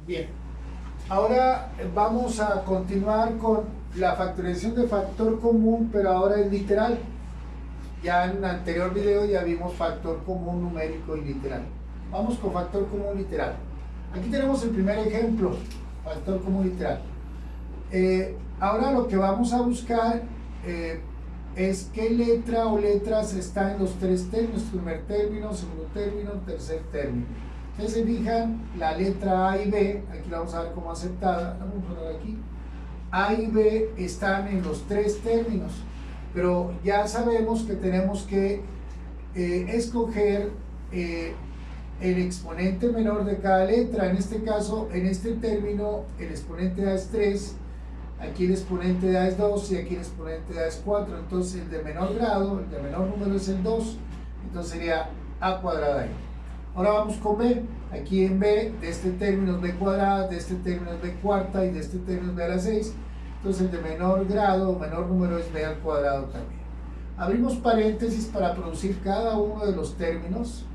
Bien, ahora vamos a continuar con la factorización de factor común, pero ahora es literal. Ya en el anterior video ya vimos factor común numérico y literal. Vamos con factor común literal. Aquí tenemos el primer ejemplo, factor común literal. Ahora lo que vamos a buscar es qué letra o letras está en los tres términos: primer término, segundo término, tercer término. Ustedes se fijan, la letra A y B, aquí la vamos a ver como aceptada, vamos a poner aquí, A y B están en los tres términos, pero ya sabemos que tenemos que escoger el exponente menor de cada letra. En este caso, en este término, el exponente de A es 3, aquí el exponente de A es 2 y aquí el exponente de A es 4. Entonces el de menor grado, el de menor número es el 2, entonces sería A cuadrada ahí. Ahora vamos con B. Aquí en B, de este término es B cuadrada, de este término es B cuarta y de este término es B a la 6. Entonces el de menor grado o menor número es B al cuadrado también. Abrimos paréntesis para producir cada uno de los términos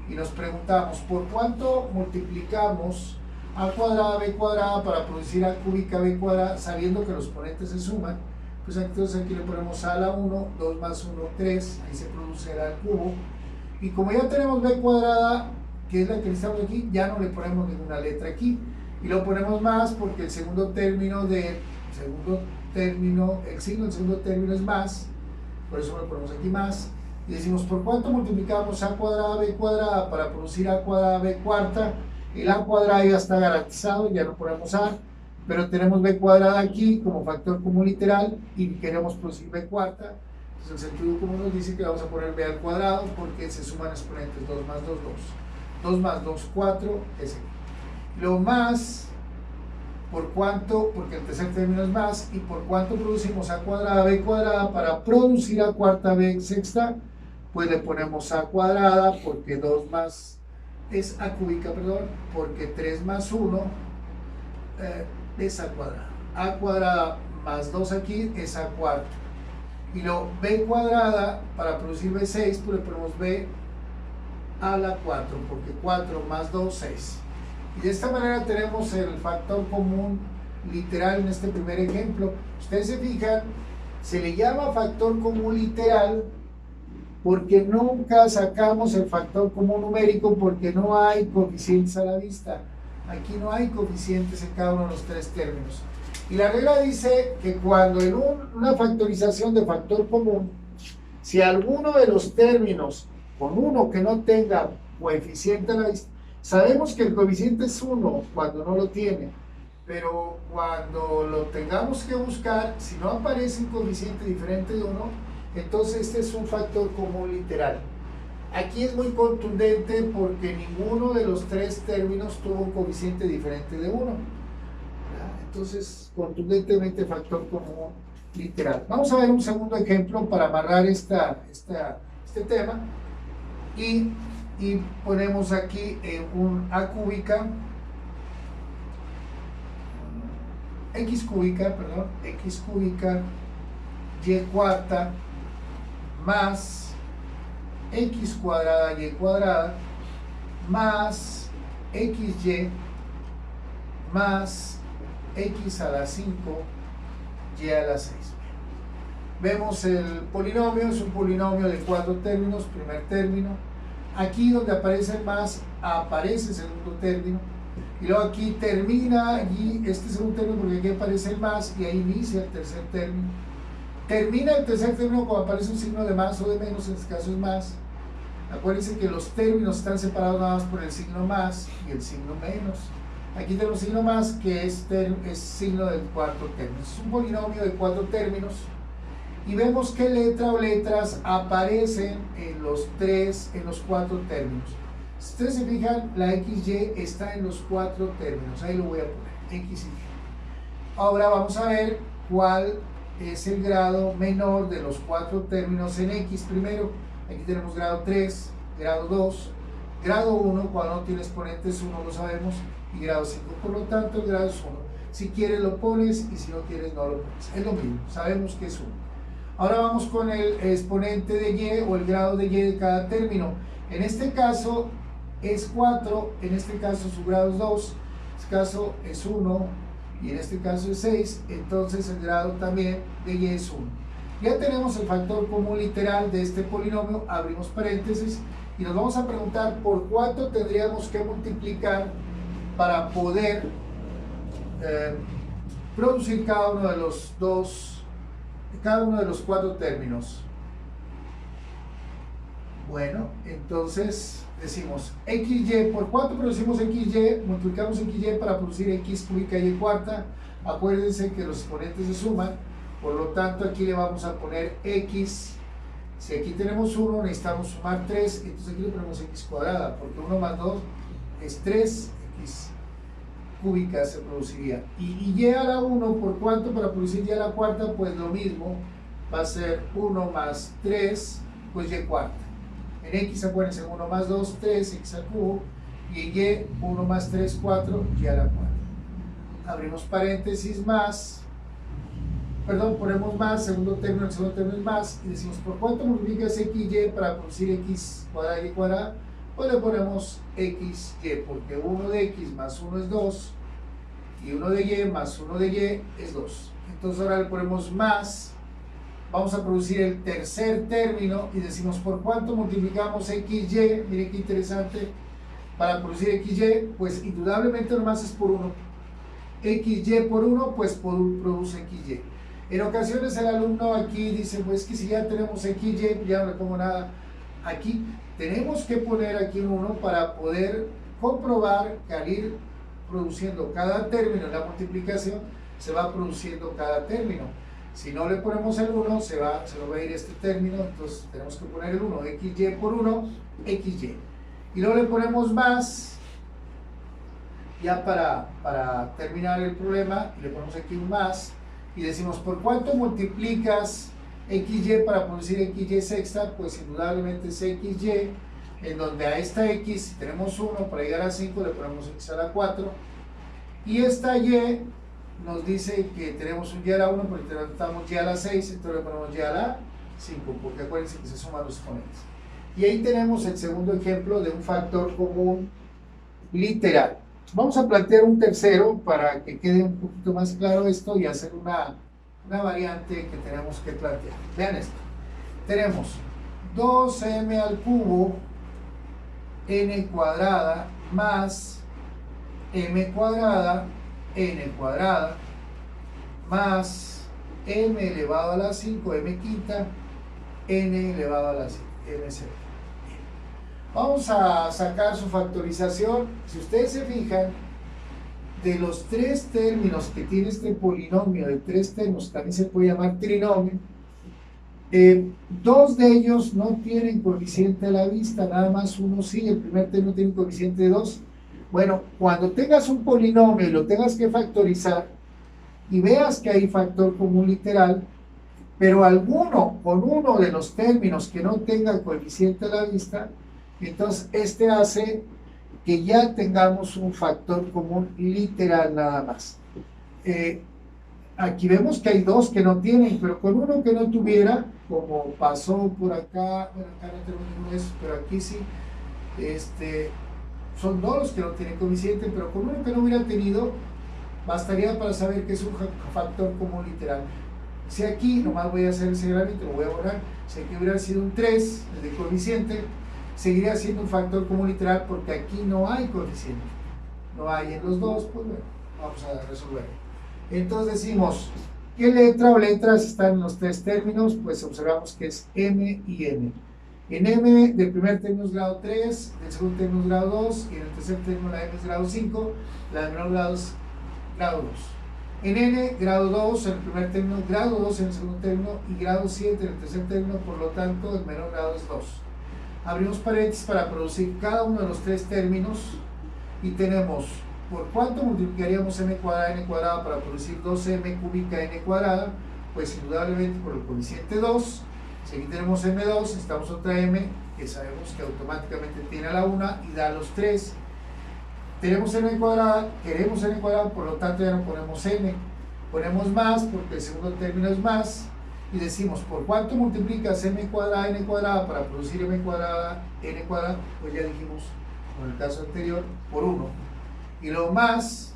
y nos preguntamos, ¿por cuánto multiplicamos A cuadrada, B cuadrada para producir A cúbica, B cuadrada, sabiendo que los exponentes se suman? Pues entonces aquí le ponemos A a la 1, 2 más 1, 3, ahí se produce A al cubo. Y como ya tenemos B cuadrada, que es la que necesitamos aquí, ya no le ponemos ninguna letra aquí. Y lo ponemos más porque el segundo término el signo del segundo término es más, por eso lo ponemos aquí más. Y decimos, ¿por cuánto multiplicamos A cuadrada, B cuadrada para producir A cuadrada, B cuarta? El A cuadrada ya está garantizado, ya no ponemos A, pero tenemos B cuadrada aquí como factor común literal y queremos producir B cuarta. Entonces el sentido común nos dice que vamos a poner B al cuadrado porque se suman exponentes. 2 más 2, 2. 2 más 2, 4, ese. Lo más, por cuánto, porque el tercer término es más, y por cuánto producimos A cuadrada, B cuadrada para producir A cuarta, B sexta, pues le ponemos A cuadrada porque 2 más es A cúbica, perdón, porque 3 más 1 es A cuadrada. A cuadrada más 2 aquí es A cuarta. Y lo B cuadrada, para producir B6, pues le ponemos B a la 4, porque 4 más 2, 6. Y de esta manera tenemos el factor común literal en este primer ejemplo. Ustedes se fijan, se le llama factor común literal porque nunca sacamos el factor común numérico, porque no hay coeficientes a la vista. Aquí no hay coeficientes en cada uno de los tres términos. Y la regla dice que cuando en una factorización de factor común, si alguno de los términos con uno que no tenga coeficiente a la vista, sabemos que el coeficiente es 1 cuando no lo tiene, pero cuando lo tengamos que buscar, si no aparece un coeficiente diferente de 1, entonces este es un factor común literal. Aquí es muy contundente porque ninguno de los tres términos tuvo un coeficiente diferente de 1. Entonces, contundentemente factor común literal. Vamos a ver un segundo ejemplo para amarrar este tema. Y ponemos aquí un A cúbica, X cúbica, perdón, X cúbica, Y cuarta, más X cuadrada, Y cuadrada, más XY, más X a la 5, Y a la 6. Vemos el polinomio, es un polinomio de 4 términos, primer término. Aquí donde aparece el más, aparece el segundo término. Y luego aquí termina y este segundo término porque aquí aparece el más y ahí inicia el tercer término. Termina el tercer término cuando aparece un signo de más o de menos, en este caso es más. Acuérdense que los términos están separados nada más por el signo más y el signo menos. Aquí tenemos signo más, que es signo del cuarto término. Es un polinomio de 4 términos. Y vemos qué letra o letras aparecen en los 4 términos. Si ustedes se fijan, la XY está en los 4 términos. Ahí lo voy a poner, X y Y. Ahora vamos a ver cuál es el grado menor de los 4 términos en X. Primero, aquí tenemos grado 3, grado 2, grado 1, cuando no tiene exponentes 1 lo sabemos, y grado 5. Por lo tanto, el grado es 1. Si quieres lo pones y si no quieres no lo pones. Es lo mismo, sabemos que es 1. Ahora vamos con el exponente de Y o el grado de Y de cada término. En este caso es 4, en este caso su grado es 2. caso es 1 y en este caso es 6, entonces el grado también de y es 1. Ya tenemos el factor común literal de este polinomio, abrimos paréntesis y nos vamos a preguntar por cuánto tendríamos que multiplicar para poder producir cada uno de los cuatro términos. Bueno, entonces decimos XY, ¿por cuánto producimos XY? Multiplicamos XY para producir X cúbica Y cuarta. Acuérdense que los exponentes se suman, por lo tanto aquí le vamos a poner X. Si aquí tenemos 1, necesitamos sumar 3, entonces aquí le ponemos X cuadrada, porque 1 más 2 es 3, X cúbica se produciría. Y Y a la 1, ¿por cuánto para producir Y a la cuarta? Pues lo mismo, va a ser 1 más 3, pues Y cuarta. En X acuérdense 1 más 2, 3, X al cubo, y en Y 1 más 3, 4, Y a la cuarta. Abrimos paréntesis más, perdón, ponemos más, segundo término, el segundo término es más, y decimos, ¿por cuánto multiplicas XY para producir X cuadrada Y cuadrada? Pues le ponemos XY, porque 1 de X más 1 es 2, y 1 de Y más 1 de Y es 2. Entonces ahora le ponemos más, vamos a producir el tercer término, y decimos, ¿por cuánto multiplicamos XY? Miren qué interesante, para producir XY, pues indudablemente nomás es por 1. XY por 1, pues produce XY. En ocasiones el alumno aquí dice, pues que si ya tenemos XY, ya no le pongo nada. Aquí tenemos que poner aquí un 1 para poder comprobar que al ir produciendo cada término en la multiplicación, se va produciendo cada término. Si no le ponemos el 1, se lo va a ir este término, entonces tenemos que poner el 1, XY por 1, XY. Y luego le ponemos más, ya para terminar el problema, le ponemos aquí un más, y decimos, ¿por cuánto multiplicas XY para producir XY sexta? Pues indudablemente es XY, en donde a esta X, si tenemos 1, para llegar a 5 le ponemos X a la 4, y esta Y nos dice que tenemos un Y a la 1, porque tenemos Y a la 6, entonces le ponemos Y a la 5, porque acuérdense que se suman los exponentes. Y ahí tenemos el segundo ejemplo de un factor común literal. Vamos a plantear un tercero para que quede un poquito más claro esto y hacer una variante que tenemos que plantear. Vean esto. Tenemos 2m al cubo n cuadrada más m cuadrada n cuadrada más m elevado a la 5, m quinta, n elevado a la 5, m cero. Vamos a sacar su factorización. Si ustedes se fijan, de los tres términos que tiene este polinomio de tres términos, también se puede llamar trinomio, dos de ellos no tienen coeficiente a la vista, nada más uno sí. El primer término tiene un coeficiente de 2. Bueno, cuando tengas un polinomio y lo tengas que factorizar y veas que hay factor común literal, pero con uno de los términos que no tenga coeficiente a la vista, entonces este hace que ya tengamos un factor común literal nada más. Aquí vemos que hay dos que no tienen, pero con uno que no tuviera, como pasó por acá, bueno, acá no tenemos ninguno de esos, pero aquí sí, son dos los que no tienen coeficiente, pero con uno que no hubiera tenido, bastaría para saber que es un factor común literal. Si aquí, nomás voy a hacer el señalamiento, lo voy a borrar, si aquí hubiera sido un 3, el de coeficiente, seguiría siendo un factor común literal porque aquí no hay coeficiente. No hay en los dos, pues bueno, vamos a resolver. Entonces decimos, ¿qué letra o letras están en los tres términos? Pues observamos que es M y N. En M del primer término es grado 3, del segundo término es grado 2, y en el tercer término la M es grado 5, la de menor grado es grado 2. En N, grado 2 en el primer término, grado 2 en el segundo término y grado 7 en el tercer término, por lo tanto el menor grado es 2. Abrimos paréntesis para producir cada uno de los tres términos y tenemos, ¿por cuánto multiplicaríamos m cuadrada n cuadrada para producir 2m cúbica n cuadrada? Pues indudablemente por el coeficiente 2. Si aquí tenemos m2, necesitamos otra m que sabemos que automáticamente tiene a la 1 y da a los 3. Tenemos n cuadrada, queremos n cuadrada, por lo tanto ya no ponemos n. Ponemos más porque el segundo término es más. Y decimos, ¿por cuánto multiplicas m cuadrada n cuadrada para producir m cuadrada n cuadrada? Pues ya dijimos, con el caso anterior, por 1. Y lo más,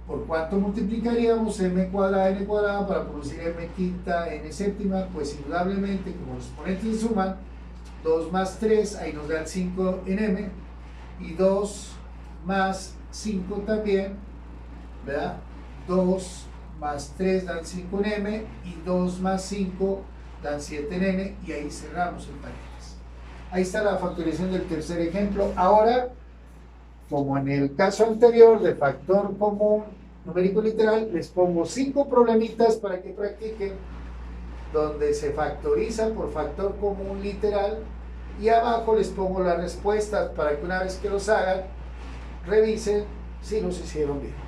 ¿Por cuánto multiplicaríamos m cuadrada n cuadrada para producir m quinta n séptima? Pues indudablemente, como los exponentes se suman, 2 más 3, ahí nos dan 5 en m, y 2 más 5 también, ¿verdad? 2 más 3 dan 5 en m, y 2 más 5 dan 7 en n, y ahí cerramos el paréntesis. Ahí está la factorización del tercer ejemplo. Ahora, como en el caso anterior de factor común numérico literal, les pongo 5 problemitas para que practiquen, donde se factoriza por factor común literal, y abajo les pongo las respuestas para que una vez que los hagan, revisen si los hicieron bien.